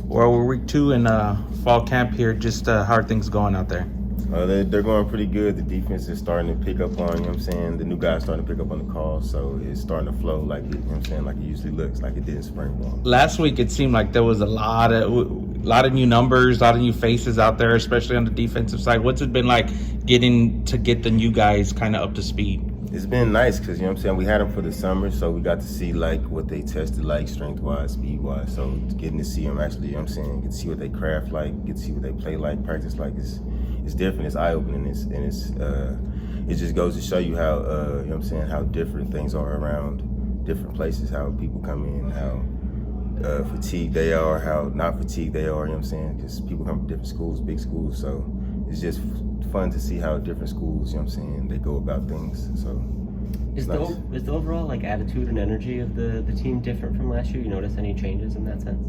Well, we're week 2 in fall camp here. Just how are things going out there? They're going pretty good. The defense is starting to pick up on, you know what I'm saying? The new guys starting to pick up on the call, so it's starting to flow like it, you know what I'm saying, like it usually looks, like it did in spring ball. Last week it seemed like there was a lot of new numbers, a lot of new faces out there, especially on the defensive side. What's it been like get the new guys kind of up to speed? It's been nice because, you know what I'm saying, we had them for the summer, so we got to see, like, what they tested like strength-wise, speed-wise. So getting to see them actually, you know what I'm saying, get to see what they craft like, get to see what they play like, practice like, it's different, it's eye-opening, it just goes to show you how, you know what I'm saying, how different things are around different places, how people come in, how fatigued they are, how not fatigued they are, you know what I'm saying, because people come from different schools, big schools, so it's just fun to see how different schools, you know what I'm saying, they go about things, so. Is the overall like attitude and energy of the team different from last year? You notice any changes in that sense?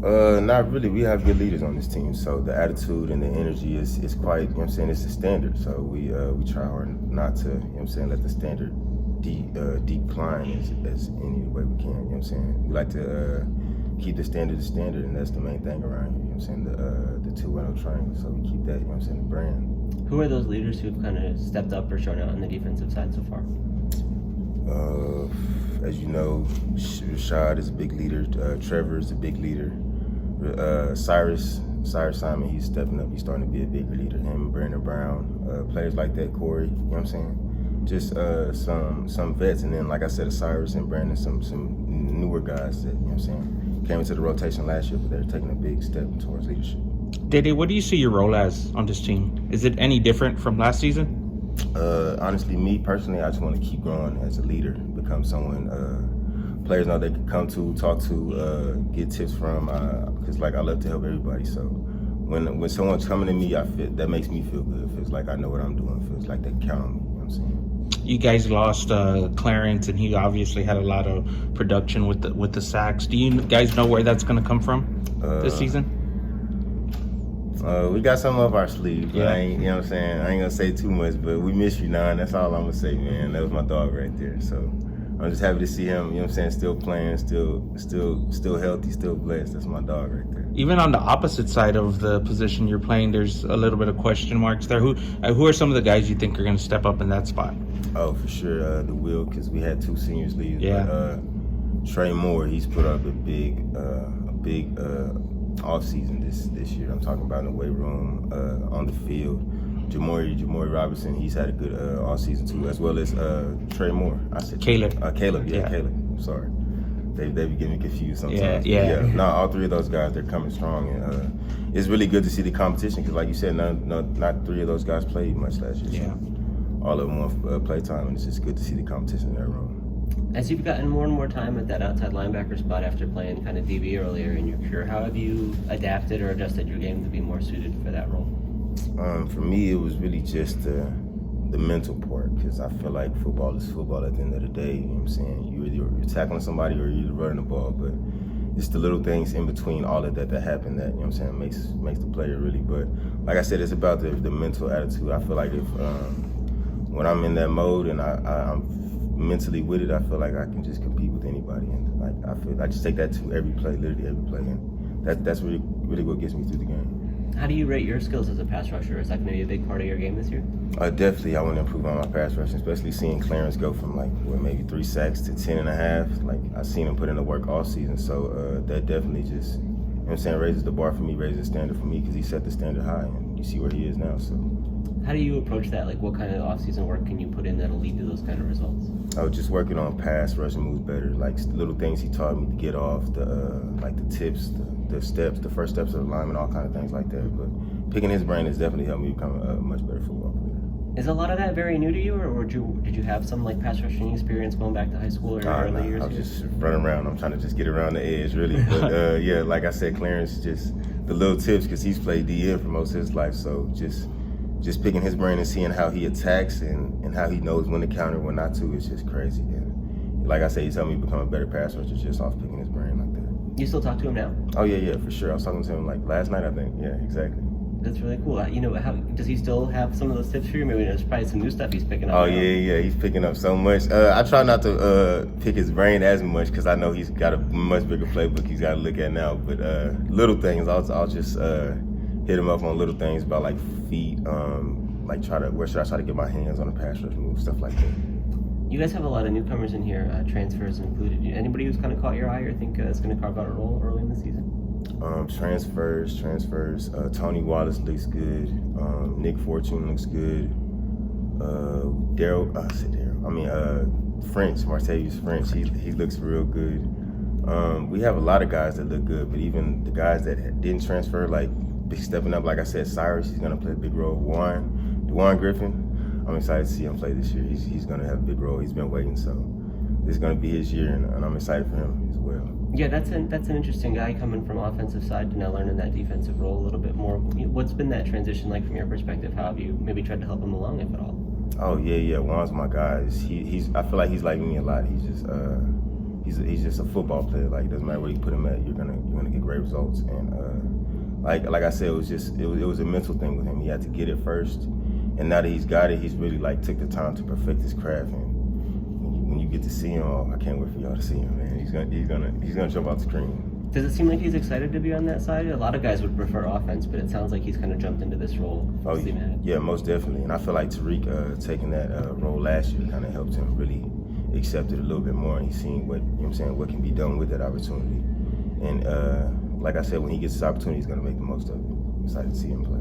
Not really. We have good leaders on this team, so the attitude and the energy is quite, you know what I'm saying, it's the standard. So we try hard not to, you know what I'm saying, let the standard decline as any way we can, you know what I'm saying. We like to keep the standard, and that's the main thing around here, you know what I'm saying, the 2-1-0 triangle. So we keep that, you know what I'm saying, the brand. Who are those leaders who've kind of stepped up or shown out on the defensive side so far? As you know, Rashad is a big leader. Trevor is a big leader. Cyrus Simon, he's stepping up. He's starting to be a bigger leader. Him, Brandon Brown, players like that, Corey, you know what I'm saying? Just some vets, and then, like I said, Cyrus and Brandon, some newer guys that, you know what I'm saying, came into the rotation last year, but they're taking a big step towards leadership. Dede, what do you see your role as on this team? Is it any different from last season? Honestly, me personally, I just want to keep growing as a leader, become someone players know they can come to, talk to, get tips from, because like I love to help everybody. So when someone's coming to me, that makes me feel good. It feels like I know what I'm doing. It feels like they can count on me. You know what I'm saying? You guys lost Clarence, and he obviously had a lot of production with the sacks. Do you guys know where that's going to come from this season? We got some up our sleeve, but Yeah. you know what I'm saying? I ain't gonna say too much, but we miss you, Nan. That's all I'm gonna say, man. That was my dog right there. So I'm just happy to see him, you know what I'm saying, still playing, still healthy, still blessed. That's my dog right there. Even on the opposite side of the position you're playing, there's a little bit of question marks there. Who are some of the guys you think are going to step up in that spot? Oh, for sure, the Will, because we had 2 seniors leave. Yeah. But Trey Moore, he's put up a big off season this year. I'm talking about in the weight room, on the field. Jamori Robinson, he's had a good off season too, as well as Trey Moore. I said Caleb. Caleb. I'm sorry. They be getting me confused sometimes. Yeah. No, all 3 of those guys, they're coming strong, and it's really good to see the competition because, like you said, not 3 of those guys played much last year. Yeah. So all of them want play time, and it's just good to see the competition in that room. As you've gotten more and more time at that outside linebacker spot after playing kind of DB earlier in your career, how have you adapted or adjusted your game to be more suited for that role? For me, it was really just the mental part, because I feel like football is football at the end of the day. You know what I'm saying? You're tackling somebody or you're running the ball, but it's the little things in between all of that happen that, you know what I'm saying, makes the player really. But like I said, it's about the mental attitude. I feel like if when I'm in that mode and I'm mentally with it, I feel like I can just compete with anybody, and like I just take that to every play, literally every play, and that's really what gets me through the game. How do you rate your skills as a pass rusher? Is that going to be a big part of your game this year? Definitely, I want to improve on my pass rushing, especially seeing Clarence go from maybe 3 sacks to 10.5. Like, I've seen him put in the work all season, so that definitely just, you know what I'm saying, raises the bar for me, raises the standard for me, because he set the standard high, and you see where he is now. So how do you approach that? Like, what kind of off-season work can you put in that'll lead to those kind of results? I was just working on pass rushing moves better, like little things he taught me to get off, like the tips, the steps, the first steps of alignment, all kind of things like that. But picking his brain has definitely helped me become a much better football player. Is a lot of that very new to you, or did you have some like pass rushing experience going back to high school or early years? I was just running around. I'm trying to just get around the edge, really. But yeah, like I said, Clarence, just the little tips, because he's played DN for most of his life, so just picking his brain and seeing how he attacks and how he knows when to counter, when not to, is just crazy. And like I say, he's helped me become a better pass rusher just off picking his brain like that. You still talk to him now? Oh, yeah, for sure. I was talking to him like last night, I think. Yeah, exactly. That's really cool. How does he still have some of those tips for you? Maybe there's probably some new stuff he's picking up. Oh now. yeah, he's picking up so much. I try not to pick his brain as much because I know he's got a much bigger playbook he's got to look at now. But little things, I'll just hit him up on little things about like feet, like where should I try to get my hands on a pass rush move, stuff like that. You guys have a lot of newcomers in here, transfers included. Anybody who's kind of caught your eye or think is going to carve out a role early in the season? Transfers. Tony Wallace looks good. Nick Fortune looks good. French, Martavius French, he looks real good. We have a lot of guys that look good, but even the guys that didn't transfer, like stepping up, like I said, Cyrus, he's gonna play a big role. Juwan Griffin, I'm excited to see him play this year. He's gonna have a big role. He's been waiting, so this is gonna be his year, and I'm excited for him as well. Yeah, that's an interesting guy coming from offensive side to now learning that defensive role a little bit more. What's been that transition like from your perspective? How have you maybe tried to help him along, if at all? Oh yeah, Juan's my guy. I feel like he's like me a lot. He's just a football player. Like, it doesn't matter where you put him at, you're gonna get great results. And like I said, it was a mental thing with him. He had to get it first, and now that he's got it, he's really like took the time to perfect his craft. And when you get to see him, I can't wait for y'all to see him, man. He's gonna jump out the screen. Does it seem like he's excited to be on that side? A lot of guys would prefer offense, but it sounds like he's kind of jumped into this role. Oh yeah, most definitely. And I feel like Tariq taking that role last year kind of helped him really accept it a little bit more, and he's seen what can be done with that opportunity. And like I said, when he gets this opportunity, he's gonna make the most of it. I'm excited to see him play.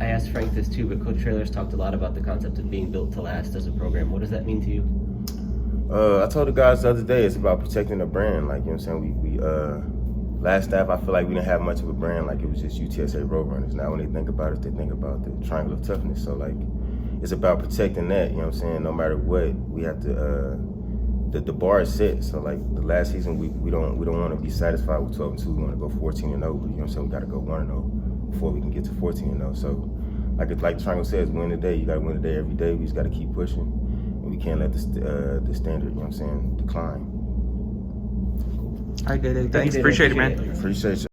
I asked Frank this too, but Coach Traylor's talked a lot about the concept of being built to last as a program. What does that mean to you? I told the guys the other day, it's about protecting the brand. Like, you know what I'm saying? We last staff, I feel like we didn't have much of a brand. Like, it was just UTSA Roadrunners. Now when they think about it, they think about the triangle of toughness. So like, it's about protecting that. You know what I'm saying? No matter what, we have to. The bar is set. So like the last season, we don't want to be satisfied with 12-2. We want to go 14-0. But you know what I'm saying? We got to go 1-0 before we can get to 14-0. So like Triangle says, win the day. You got to win the day every day. We just got to keep pushing. We can't let the standard, you know what I'm saying, decline. All right, Dede. Thanks. Appreciate it, man. Appreciate you.